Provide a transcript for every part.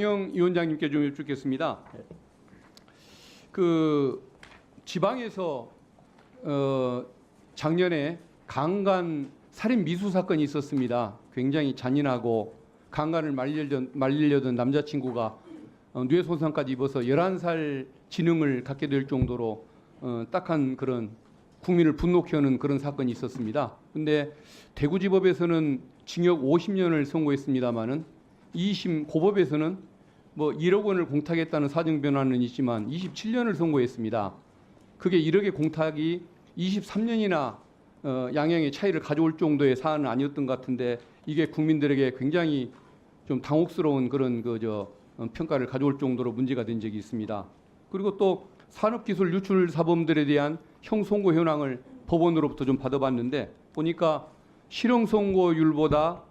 영 위원장님께 좀 여쭙겠습니다. 그 지방에서 작년에 강간 살인 미수 사건이 있었습니다. 굉장히 잔인하고 강간을 말리려던 남자친구가 뇌 손상까지 입어서 11살 지능을 갖게 될 정도로 딱한 그런 국민을 분노케 하는 그런 사건이 있었습니다. 근데 대구지법에서는 징역 50년을 선고했습니다마는 2심 고법에서는 뭐 1억 원을 공탁했다는 사정 변화는 있지만 27년을 선고했습니다. 그게 1억의 공탁이 23년이나 양형의 차이를 가져올 정도의 사안은 아니었던 것 같은데 이게 국민들에게 굉장히 좀 당혹스러운 그런 평가를 가져올 정도로 문제가 된 적이 있습니다. 그리고 또 산업기술 유출 사범들에 대한 형 선고 현황을 법원으로부터 좀 받아봤는데 보니까 실형 선고율보다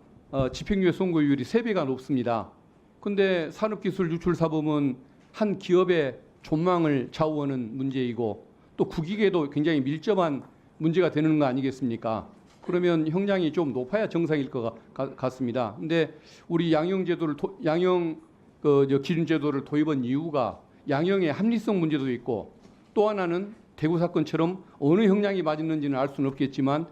집행유예 선고율이 3배가 높습니다. 그런데 산업기술 유출 사범은 한 기업의 존망을 좌우하는 문제이고 또 국익에도 굉장히 밀접한 문제가 되는 거 아니겠습니까? 그러면 형량이 좀 높아야 정상일 것 같습니다. 근데 우리 양형제도를 기준제도를 도입한 이유가 양형의 합리성 문제도 있고 또 하나는 대구 사건처럼 어느 형량이 맞았는지는 알 수는 없겠지만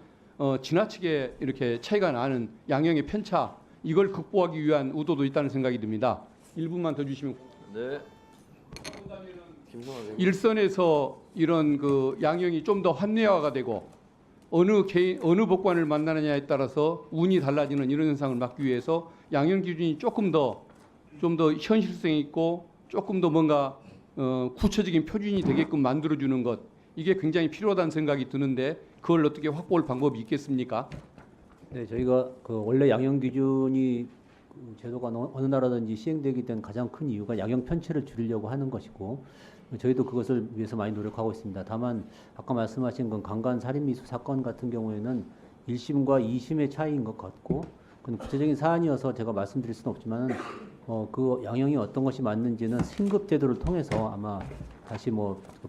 지나치게 이렇게 차이가 나는 양형의 편차 이걸 극복하기 위한 의도도 있다는 생각이 듭니다. 1분만 더 주시면. 네. 일선에서 이런 양형이 좀 더 합리화가 되고 어느 법관을 만나느냐에 따라서 운이 달라지는 이런 현상을 막기 위해서 양형 기준이 좀 더 현실성 있고 조금 더 뭔가 구체적인 표준이 되게끔 만들어주는 것 이게 굉장히 필요하다는 생각이 드는데 그걸 어떻게 확보할 방법이 있겠습니까? 네, 저희가 원래 양형 기준이 제도가 어느 나라든지 시행되기 된 가장 큰 이유가 양형 편차를 줄이려고 하는 것이고 저희도 그것을 위해서 많이 노력하고 있습니다. 다만 아까 말씀하신 건 강간 살인 미수 사건 같은 경우에는 1심과 2심의 차이인 것 같고 그건 구체적인 사안이어서 제가 말씀드릴 수는 없지만 그 양형이 어떤 것이 맞는지는 승급 제도를 통해서 아마 다시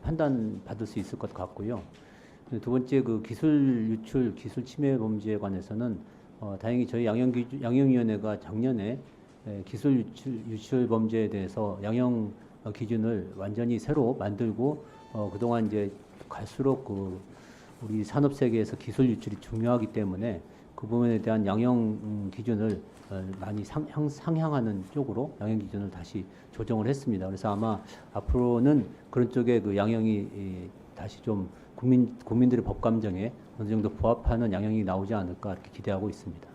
판단 받을 수 있을 것 같고요. 두 번째 기술 유출, 기술 침해 범죄에 관해서는 다행히 저희 양형위원회가 작년에 기술 유출 범죄에 대해서 양형 기준을 완전히 새로 만들고 그동안 이제 갈수록 우리 산업 세계에서 기술 유출이 중요하기 때문에 그 부분에 대한 양형 기준을 많이 상향하는 쪽으로 양형 기준을 다시 조정을 했습니다. 그래서 아마 앞으로는 그런 쪽에 양형이 다시 좀 국민들의 법 감정에 어느 정도 부합하는 양형이 나오지 않을까 이렇게 기대하고 있습니다.